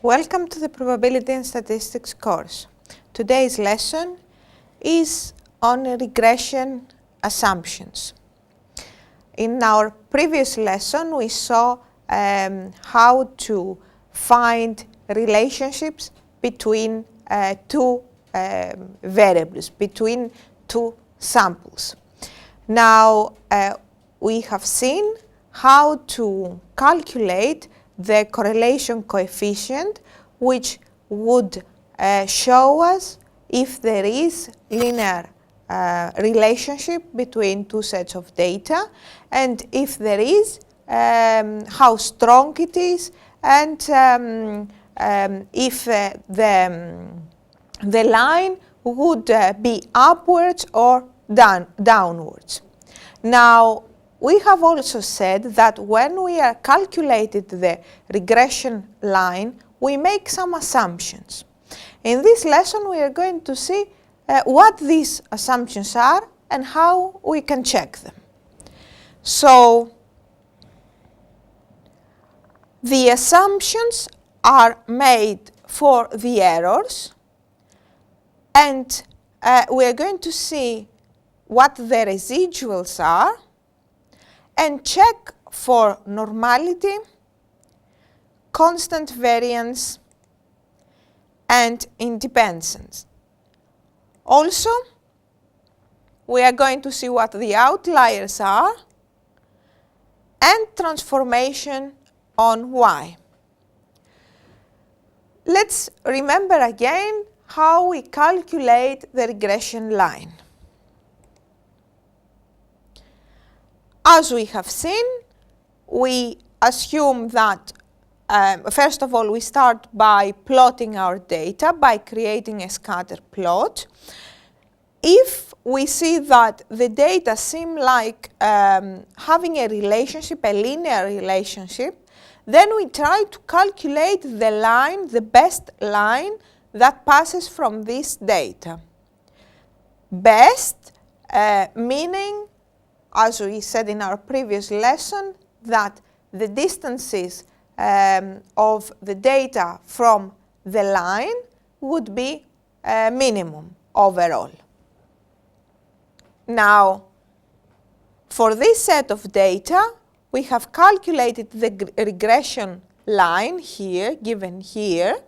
Welcome to the Probability and Statistics course. Today's lesson is on regression assumptions. In our previous lesson, we saw how to find relationships between two variables, between two samples. Now, we have seen how to calculate the correlation coefficient, which would show us if there is linear relationship between two sets of data, and if there is, how strong it is, and if the line would be upwards or downwards. Now, we have also said that when we are calculating the regression line, we make some assumptions. In this lesson, we are going to see what these assumptions are and how we can check them. So, the assumptions are made for the errors, and we are going to see what the residuals are, and check for normality, constant variance, and independence. Also, we are going to see what the outliers are and transformation on Y. Let's remember again how we calculate the regression line. As we have seen, we assume that, first of all, we start by plotting our data, by creating a scatter plot. If we see that the data seem like having a relationship, a linear relationship, then we try to calculate the line, the best line that passes from this data. Best meaning, as we said in our previous lesson, that the distances of the data from the line would be minimum overall. Now, for this set of data, we have calculated the regression line here, given here,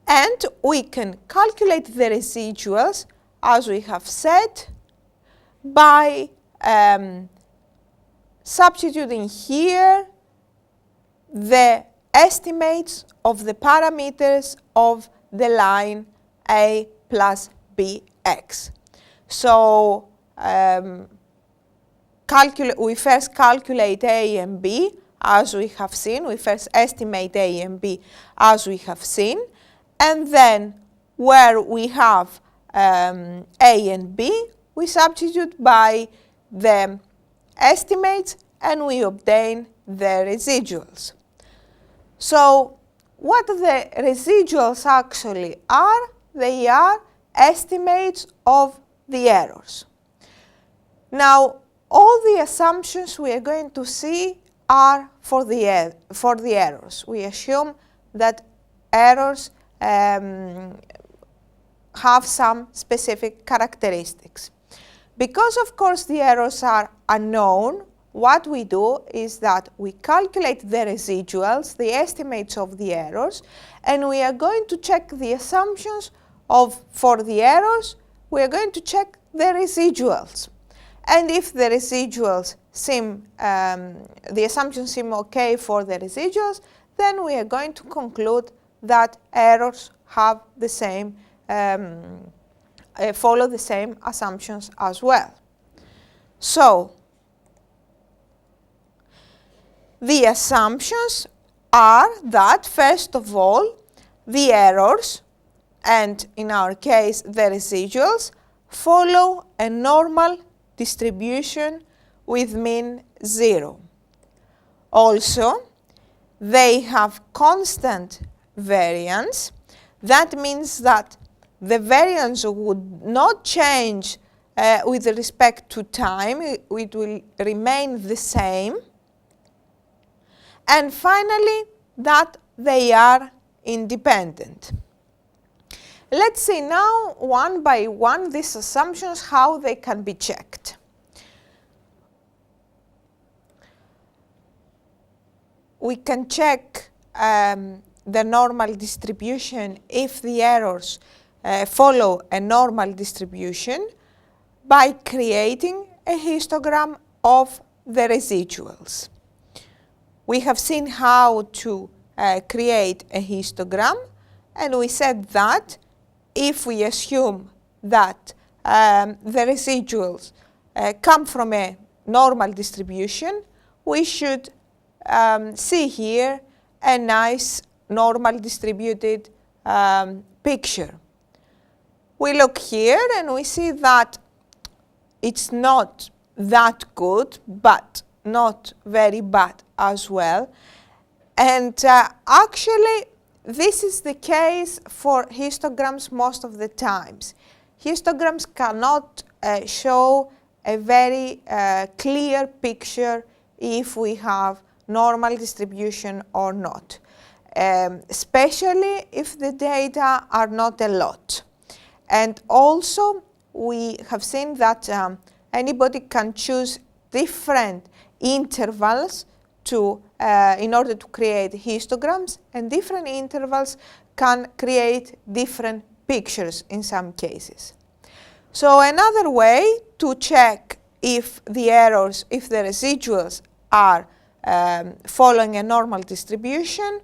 and we can calculate the residuals, as we have said, by substituting here the estimates of the parameters of the line A plus Bx. So we first calculate A and B, as we have seen. We first estimate A and B, as we have seen. And then where we have A and B, we substitute by the estimates and we obtain the residuals. So what the residuals actually are, they are estimates of the errors. Now, all the assumptions we are going to see are for the errors. We assume that errors have some specific characteristics. Because, of course, the errors are unknown, what we do is that we calculate the residuals, the estimates of the errors, and we are going to check the assumptions for the errors. We are going to check the residuals. And if the residuals seem, the assumptions seem okay for the residuals, then we are going to conclude that errors have the same follow the same assumptions as well. So, the assumptions are that, first of all, the errors, and in our case the residuals, follow a normal distribution with mean 0. Also, they have constant variance. That means that the variance would not change with respect to time, it will remain the same. And finally, that they are independent. Let's see now, one by one, these assumptions, how they can be checked. We can check the normal distribution if the errors follow a normal distribution by creating a histogram of the residuals. We have seen how to create a histogram, and we said that if we assume that the residuals come from a normal distribution, we should see here a nice normal distributed picture. We look here and we see that it's not that good, but not very bad as well. And actually, this is the case for histograms most of the times. Histograms cannot show a very clear picture if we have normal distribution or not, especially if the data are not a lot. And also, we have seen that anybody can choose different intervals in order to create histograms, and different intervals can create different pictures in some cases. So another way to check if the errors, if the residuals are following a normal distribution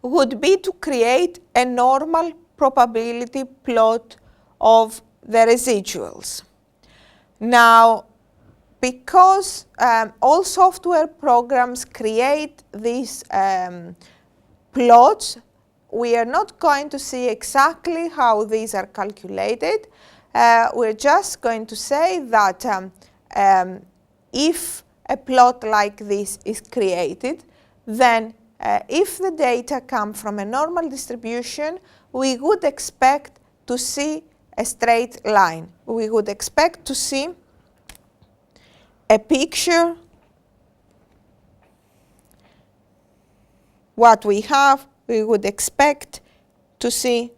would be to create a normal probability plot of the residuals. Now, because all software programs create these plots, we are not going to see exactly how these are calculated. We're just going to say that if a plot like this is created, then if the data come from a normal distribution, we would expect to see a straight line. We would expect to see a picture. What we have, we would expect to see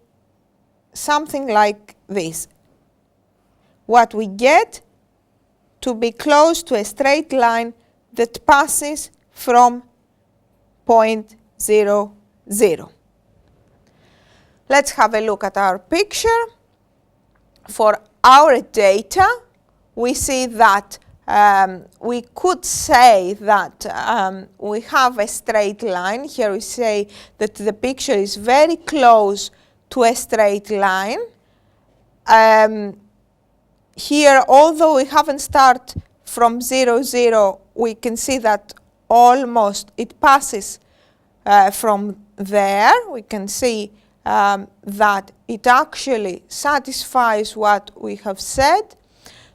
something like this. What we get to be close to a straight line that passes from point 0, 0. Let's have a look at our picture. For our data, we see that we could say that we have a straight line. Here we say that the picture is very close to a straight line. Here, although we haven't started from 0, 0, we can see that almost it passes from there. We can see that it actually satisfies what we have said.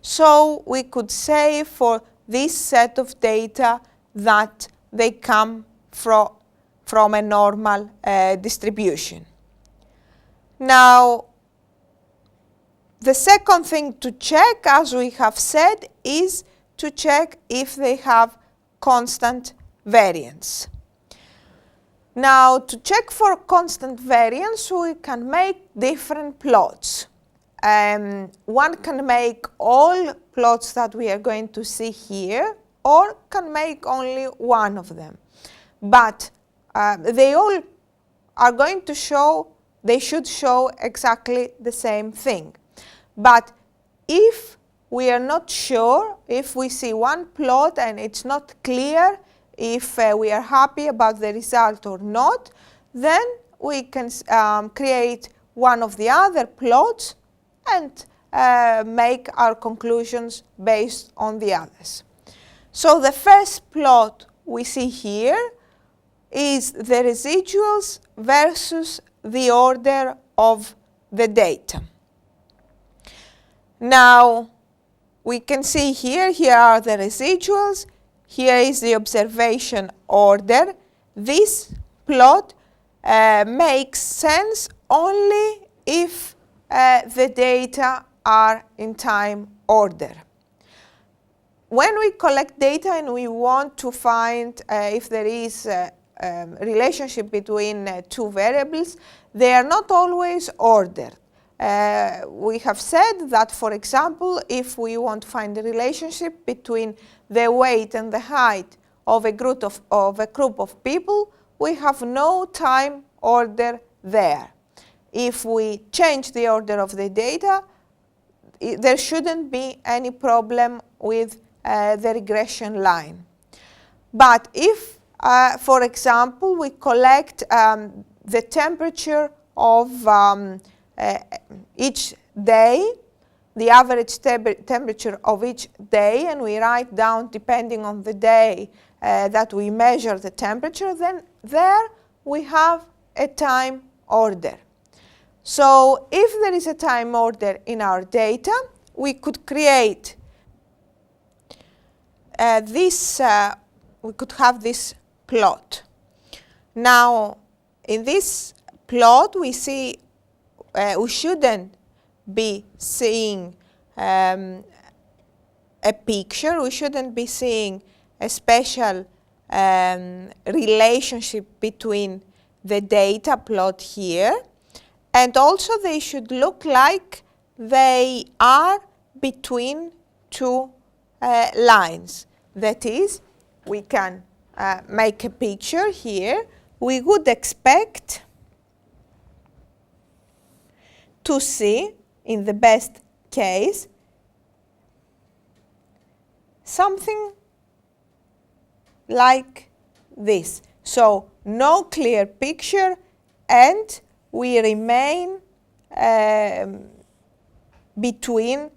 So we could say for this set of data that they come from a normal distribution. Now, the second thing to check, as we have said, is to check if they have constant variance. Now, to check for constant variance, we can make different plots. One can make all plots that we are going to see here, or can make only one of them. But they all are going to show, they should show exactly the same thing. But if we are not sure, if we see one plot and it's not clear if we are happy about the result or not, then we can create one of the other plots and make our conclusions based on the others. So the first plot we see here is the residuals versus the order of the data. Now, we can see here are the residuals, here is the observation order. This plot makes sense only if the data are in time order. when we collect data and we want to find if there is a relationship between two variables, they are not always ordered. We have said that, for example, if we want to find the relationship between the weight and the height of a group of people, we have no time order there. If we change the order of the data, there shouldn't be any problem with the regression line. But if, for example, we collect the temperature of each day, the average temperature of each day, and we write down, depending on the day that we measure the temperature, then there we have a time order. So if there is a time order in our data, we could create we could have this plot. Now, in this plot, we see we shouldn't be seeing a picture. We shouldn't be seeing a special relationship between the data plot here. And also they should look like they are between two lines. That is, we can make a picture here. We would expect to see, in the best case, something like this. So no clear picture, and we remain between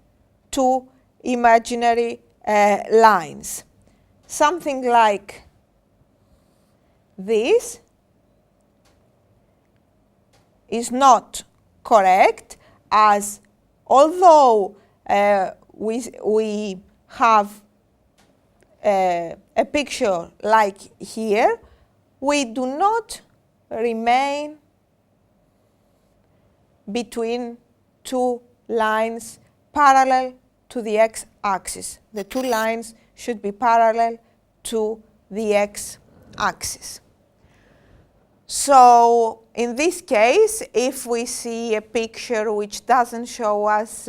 two imaginary lines. Something like this is not correct, as although we have a picture like here, we do not remain between two lines parallel to the x-axis. The two lines should be parallel to the x-axis. So in this case, if we see a picture which doesn't show us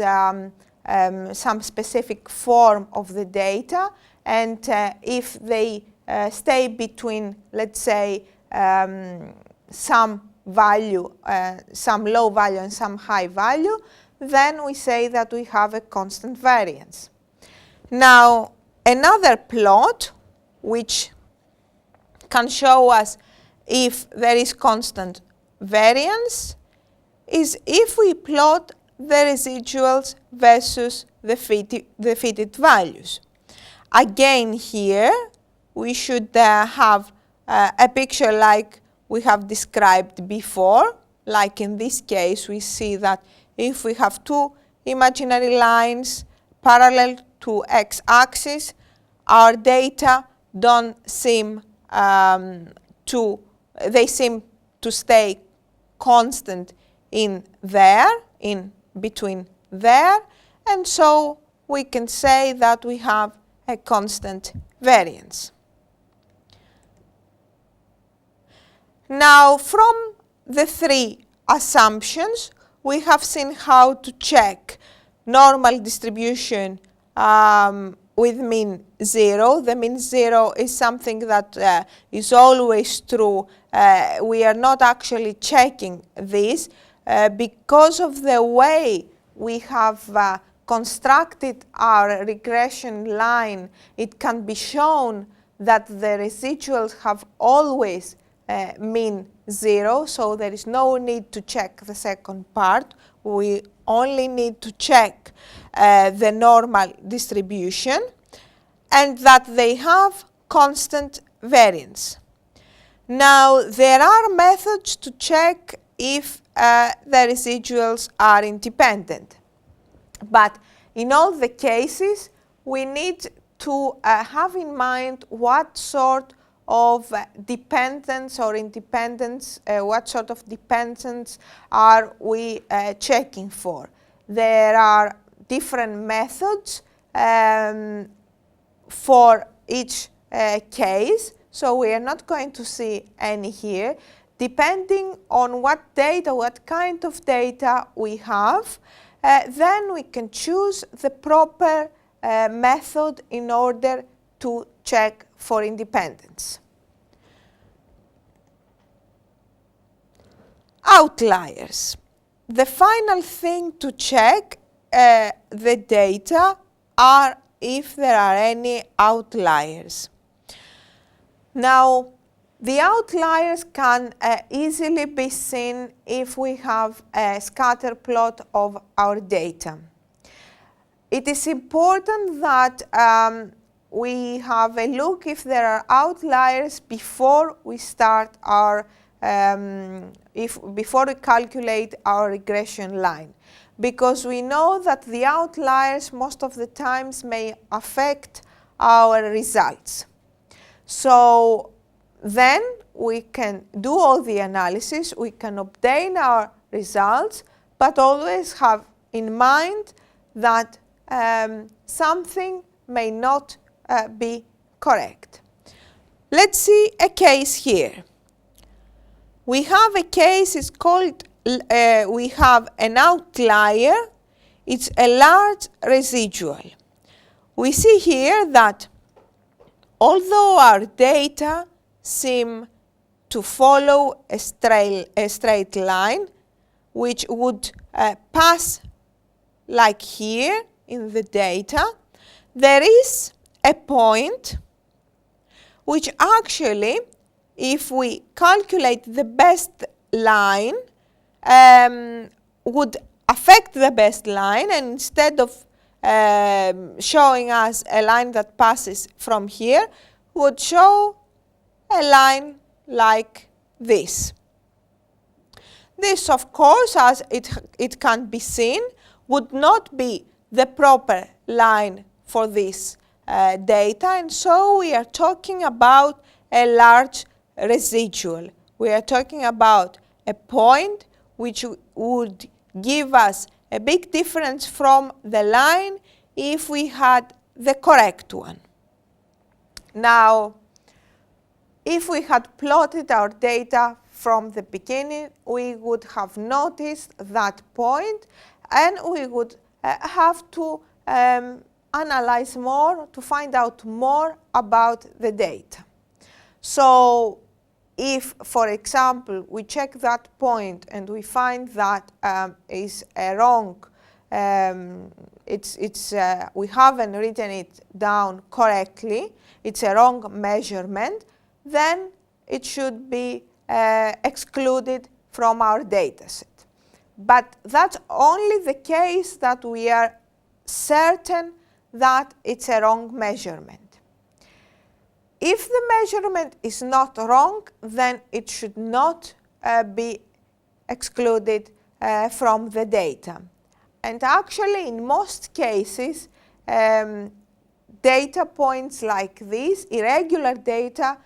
some specific form of the data, and if they stay between, let's say, some value, some low value and some high value, then we say that we have a constant variance. Now, another plot which can show us if there is constant variance is if we plot the residuals versus the fitted values. Again here, we should have a picture like we have described before. Like in this case, we see that if we have two imaginary lines parallel to x-axis, our data don't seem they seem to stay constant in between there, and so we can say that we have a constant variance. Now, from the three assumptions, we have seen how to check normal distribution with mean 0. The mean 0 is something that is always true. We are not actually checking this because of the way we have constructed our regression line. It can be shown that the residuals have always mean 0, so there is no need to check the second part. We only need to check the normal distribution, and that they have constant variance. Now, there are methods to check if the residuals are independent. But in all the cases, we need to have in mind what sort of dependence or independence, what sort of dependence are we checking for. There are different methods. for each case, so we are not going to see any here. Depending on what data, what kind of data we have, then we can choose the proper method in order to check for independence. Outliers. The final thing to check the data are if there are any outliers. Now, the outliers can easily be seen if we have a scatter plot of our data. It is important that we have a look if there are outliers before we start our before we calculate our regression line, because we know that the outliers most of the times may affect our results. So then we can do all the analysis, we can obtain our results, but always have in mind that something may not be correct. Let's see a case here. We have a case, it's called, we have an outlier, it's a large residual. We see here that although our data seem to follow a straight line, which would pass like here in the data, there is a point which actually, if we calculate the best line, would affect the best line, and instead of showing us a line that passes from here, would show a line like this. This, of course, as it can be seen, would not be the proper line for this data, and so we are talking about a large residual. We are talking about a point which would give us a big difference from the line if we had the correct one. Now, if we had plotted our data from the beginning, we would have noticed that point, and we would have to analyze more to find out more about the data. So if, for example, we check that point and we find that is a wrong, we haven't written it down correctly, it's a wrong measurement, then it should be excluded from our dataset. But that's only the case that we are certain that it's a wrong measurement. If the measurement is not wrong, then it should not be excluded from the data. And actually, in most cases, data points like this, irregular data,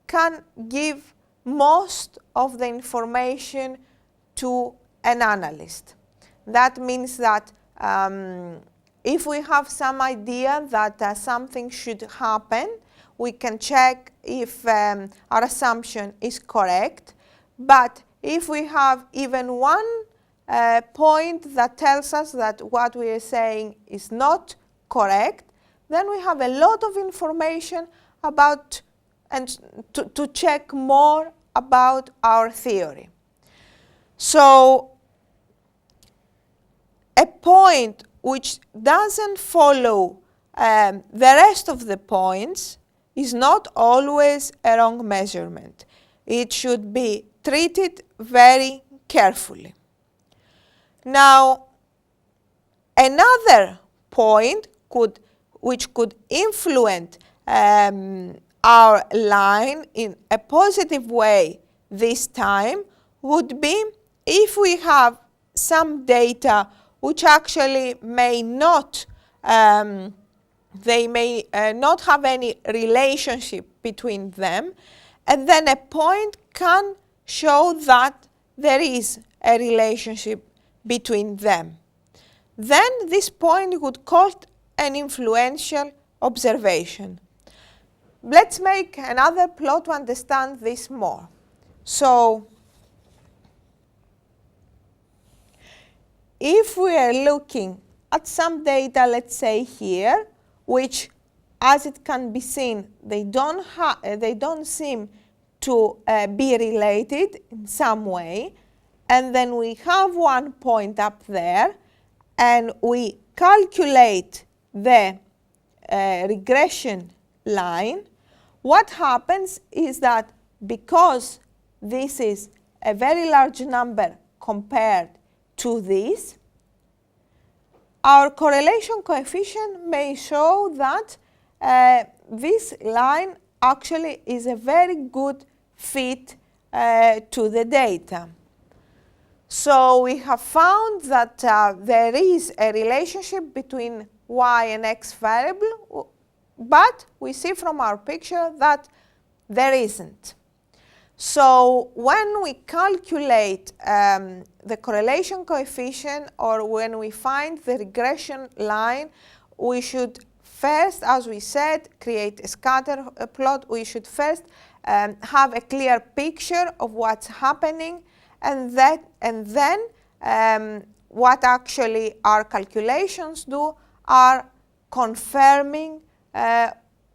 can give most of the information to an analyst. That means that if we have some idea that something should happen, we can check if our assumption is correct. But if we have even one point that tells us that what we are saying is not correct, then we have a lot of information about and to check more about our theory. So a point which doesn't follow the rest of the points is not always a wrong measurement. It should be treated very carefully. Now, another point which could influence our line in a positive way this time would be if we have some data which actually may not, they may not have any relationship between them, and then a point can show that there is a relationship between them. Then this point would cause an influential observation. Let's make another plot to understand this more. So, if we are looking at some data, let's say here, which, as it can be seen, they don't seem to be related in some way, and then we have one point up there, and we calculate the regression line, what happens is that because this is a very large number compared to this, our correlation coefficient may show that this line actually is a very good fit to the data. So we have found that there is a relationship between y and x variable, but we see from our picture that there isn't. So when we calculate the correlation coefficient, or when we find the regression line, we should first, as we said, create a scatter plot. We should first have a clear picture of what's happening, and then what actually our calculations do are confirming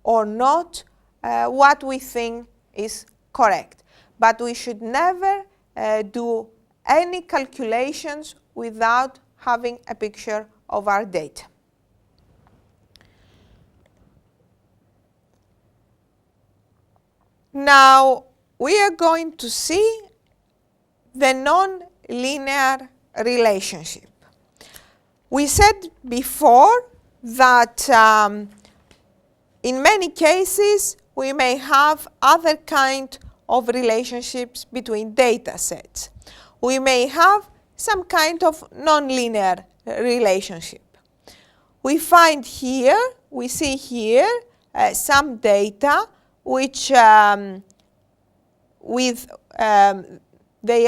or not what we think is correct. But we should never do any calculations without having a picture of our data. Now, we are going to see the non-linear relationship. We said before that in many cases we may have other kind of relationships between data sets. We may have some kind of non-linear relationship. We find here, we see here some data which they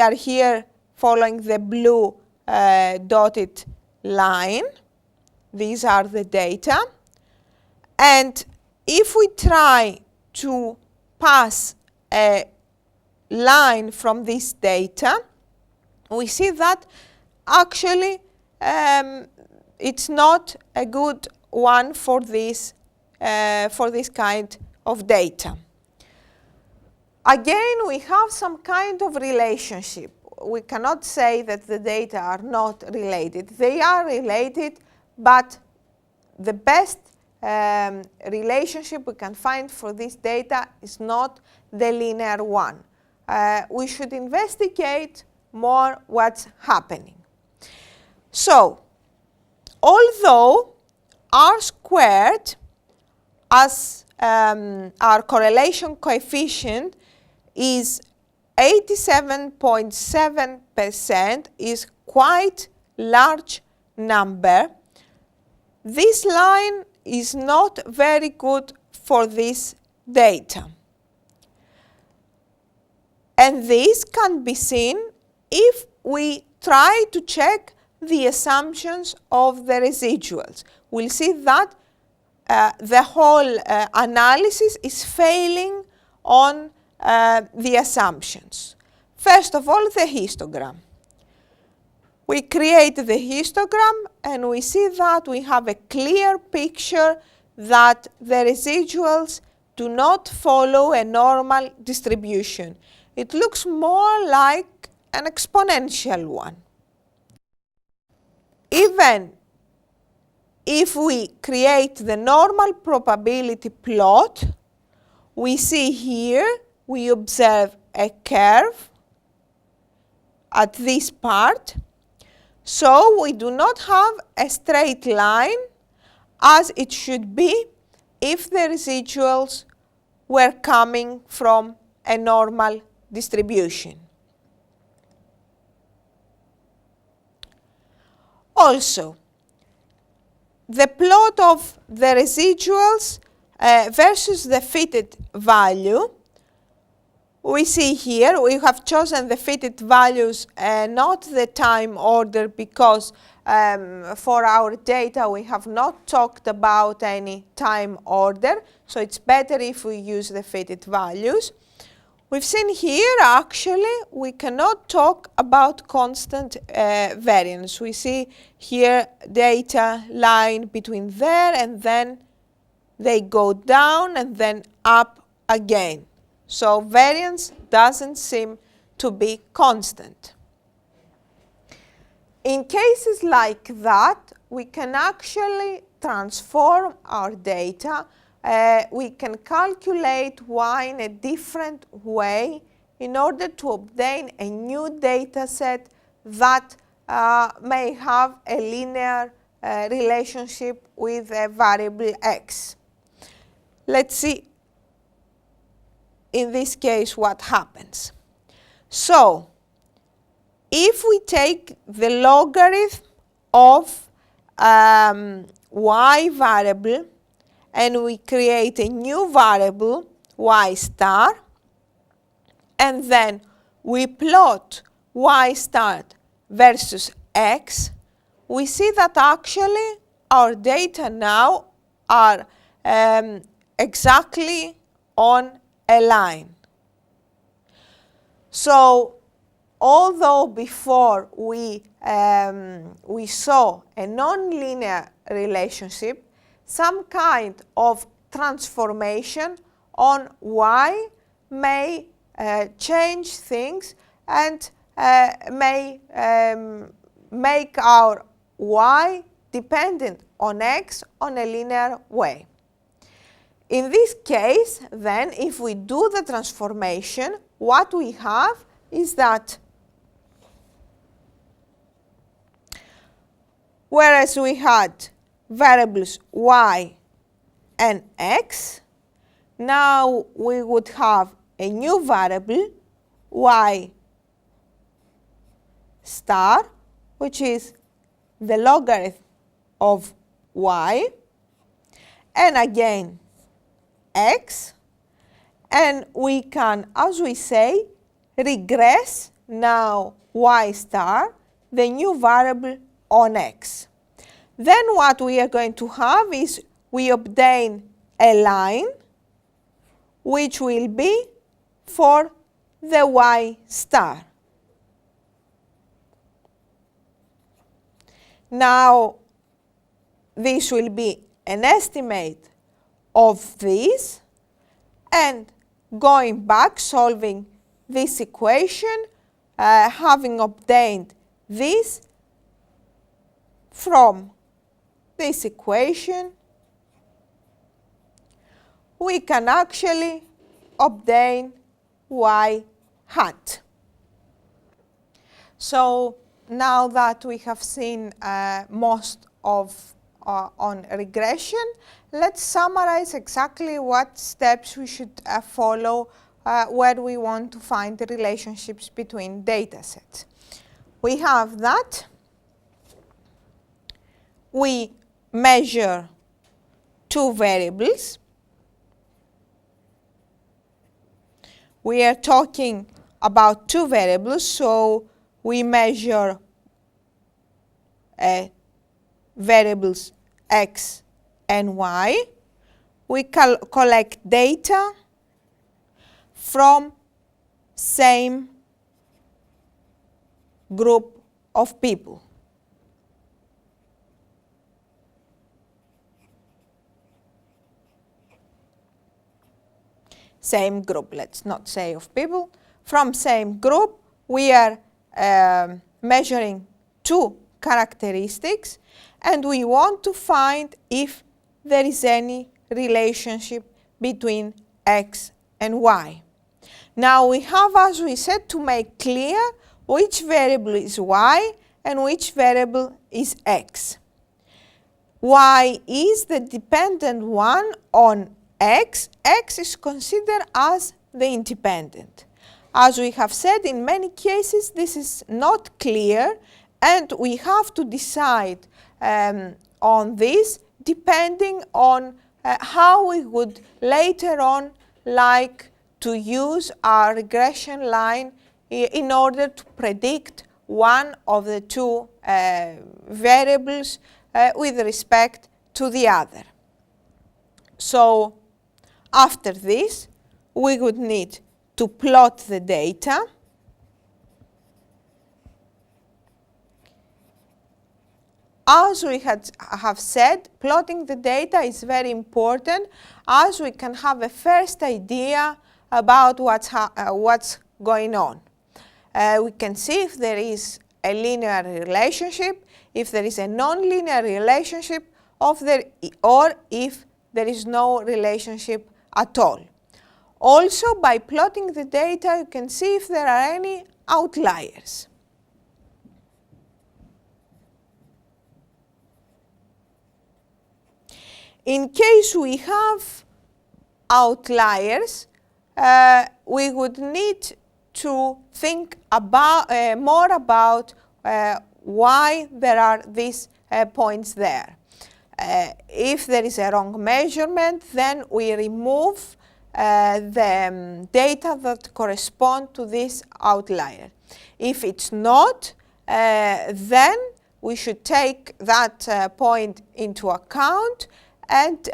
are here following the blue dotted line. These are the data. And if we try to pass a line from this data, we see that actually it's not a good one for this kind of data. Again, we have some kind of relationship. We cannot say that the data are not related. They are related, but the best relationship we can find for this data is not the linear one. We should investigate more what's happening. So, although R squared, as our correlation coefficient is 87.7%, is quite large number, this line is not very good for this data. And this can be seen if we try to check the assumptions of the residuals. We'll see that the whole analysis is failing on the assumptions. First of all, the histogram. We create the histogram and we see that we have a clear picture that the residuals do not follow a normal distribution. It looks more like an exponential one. Even if we create the normal probability plot, we see here, we observe a curve at this part. So we do not have a straight line as it should be if the residuals were coming from a normal distribution. Also, the plot of the residuals versus the fitted value, we see here we have chosen the fitted values, not the time order, because for our data we have not talked about any time order, so it's better if we use the fitted values. We've seen here actually we cannot talk about constant variance. We see here data line between there and then they go down and then up again. So variance doesn't seem to be constant. In cases like that, we can actually transform our data. We can calculate y in a different way in order to obtain a new data set that may have a linear relationship with a variable x. Let's see in this case what happens. So, if we take the logarithm of y variable and we create a new variable y star, and then we plot y star versus x, we see that actually our data now are exactly on a line. So, although before we saw a nonlinear relationship, some kind of transformation on y may change things and may make our y dependent on x on a linear way. In this case, then, if we do the transformation, what we have is that whereas we had variables y and x, now we would have a new variable y star, which is the logarithm of y, and again x, and we can, as we say, regress now y star, the new variable on x. Then what we are going to have is we obtain a line which will be for the y star. Now this will be an estimate of this, and going back solving this equation, having obtained this from this equation, we can actually obtain y hat. So now that we have seen most of on regression, let's summarize exactly what steps we should follow where we want to find the relationships between data sets. We have that we measure two variables. We are talking about two variables, so we measure variables x and y. We collect data from same group of people. Same group, let's not say of people. From same group, we are measuring two characteristics, and we want to find if there is any relationship between x and y. Now we have, as we said, to make clear which variable is y and which variable is x. Y is the dependent one on x. X is considered as the independent. As we have said, in many cases this is not clear, and we have to decide on this depending on how we would later on like to use our regression line in order to predict one of the two variables with respect to the other. So after this, we would need to plot the data. As we have said, plotting the data is very important, as we can have a first idea about what's going on. We can see if there is a linear relationship, if there is a non-linear relationship, or if there is no relationship at all. Also, by plotting the data, you can see if there are any outliers. In case we have outliers, we would need to think more about why there are these points there. If there is a wrong measurement, then we remove the data that correspond to this outlier. If it's not, then we should take that point into account and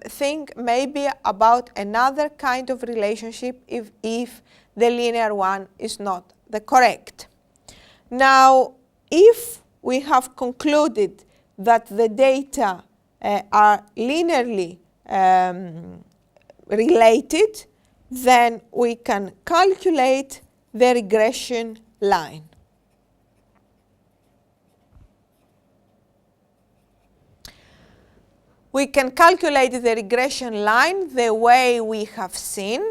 think maybe about another kind of relationship if the linear one is not the correct. Now, if we have concluded that the data are linearly related, then we can calculate the regression line. We can calculate the regression line the way we have seen.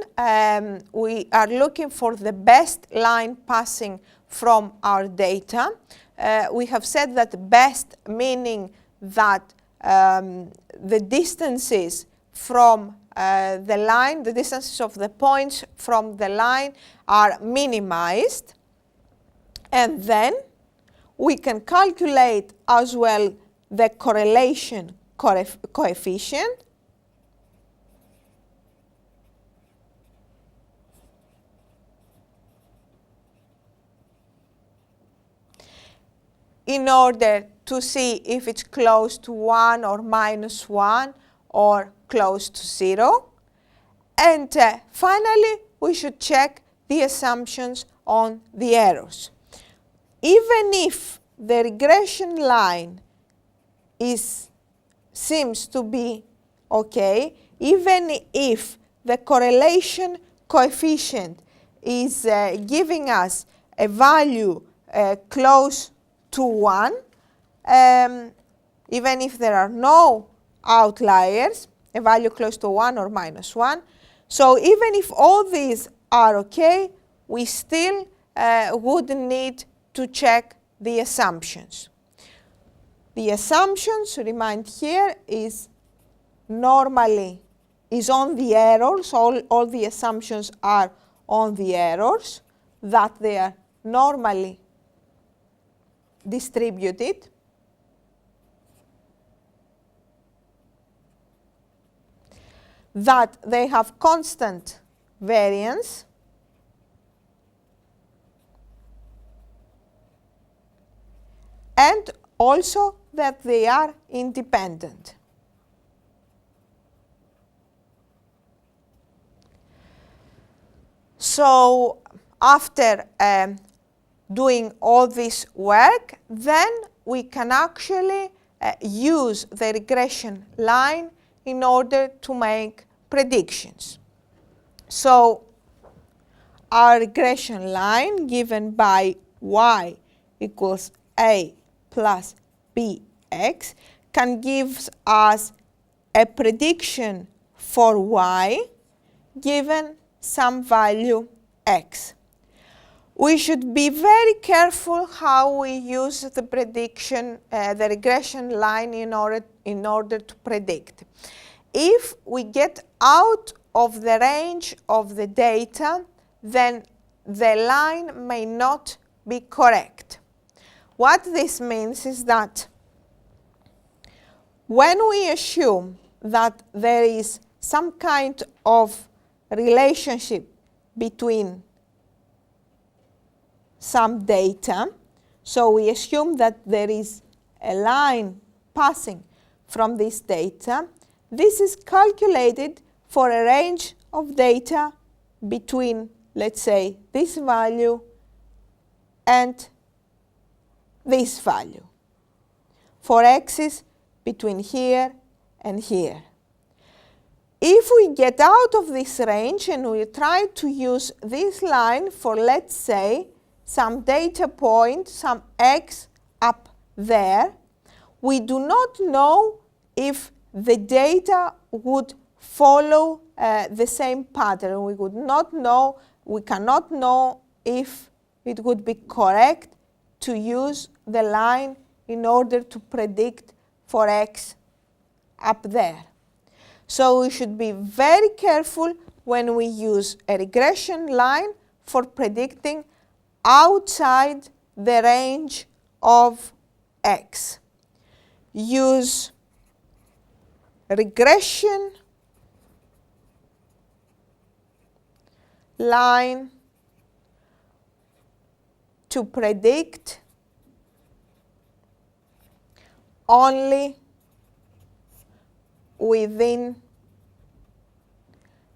We are looking for the best line passing from our data. We have said that best meaning that the distances from the line, the distances of the points from the line are minimized. And then we can calculate as well the correlation coefficient. In order to see if it's close to 1 or minus 1 or close to 0. And finally, we should check the assumptions on the errors. Even if the regression line seems to be okay, even if the correlation coefficient is giving us a value close to 1, even if there are no outliers, a value close to 1 or minus 1. So even if all these are okay, we still would need to check the assumptions. The assumptions, remind here, is normally on the errors. All the assumptions are on the errors, that they are normally distributed. That they have constant variance. And also that they are independent. So after doing all this work, then we can actually use the regression line in order to make predictions. So our regression line given by y equals a plus bx can give us a prediction for y given some value x. We should be very careful how we use the prediction, the regression line in order to predict. If we get out of the range of the data, then the line may not be correct. What this means is that when we assume that there is some kind of relationship between some data. So we assume that there is a line passing from this data. This is calculated for a range of data between, let's say, this value and this value, for x's between here and here. If we get out of this range and we try to use this line for, let's say, some data point, some x up there, we do not know if the data would follow the same pattern. We cannot know if it would be correct to use the line in order to predict for x up there. So we should be very careful when we use a regression line for predicting outside the range of x. Use regression line to predict only within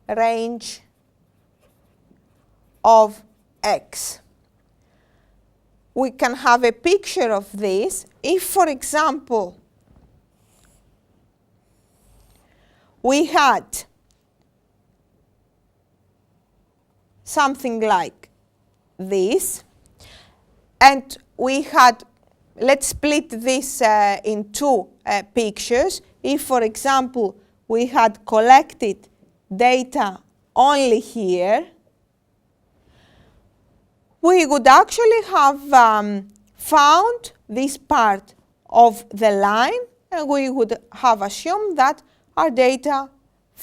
range of x. We can have a picture of this if, for example, we had something like this, and we had, let's split this in two pictures. If, for example, we had collected data only here, we would actually have found this part of the line, and we would have assumed that our data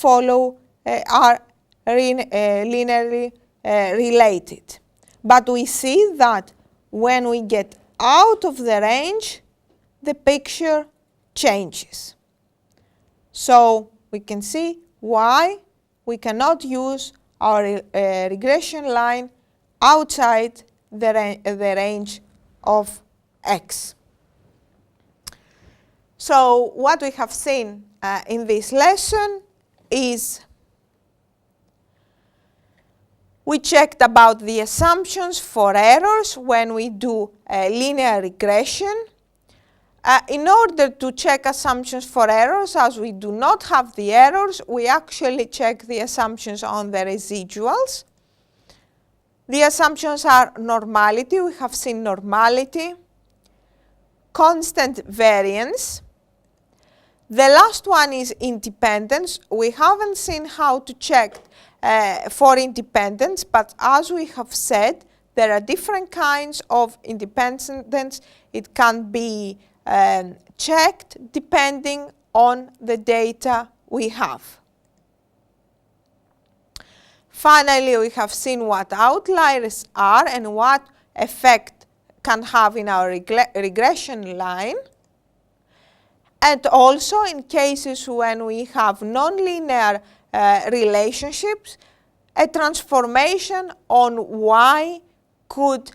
are linearly related. But we see that when we get out of the range, the picture changes. So we can see why we cannot use our regression line outside the range of x. So what we have seen in this lesson is we checked about the assumptions for errors when we do linear regression. In order to check assumptions for errors, as we do not have the errors, we actually check the assumptions on the residuals. The assumptions are normality. We have seen normality, constant variance. The last one is independence. We haven't seen how to check for independence, but as we have said, there are different kinds of independence. It can be checked depending on the data we have. Finally, we have seen what outliers are and what effect can have in our regression line. And also in cases when we have nonlinear relationships, a transformation on y could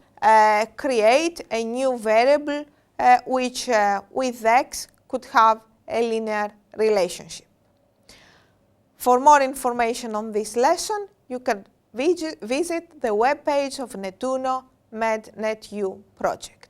create a new variable which with x could have a linear relationship. For more information on this lesson, you can visit the webpage of UNINETTUNO MED-NetU project.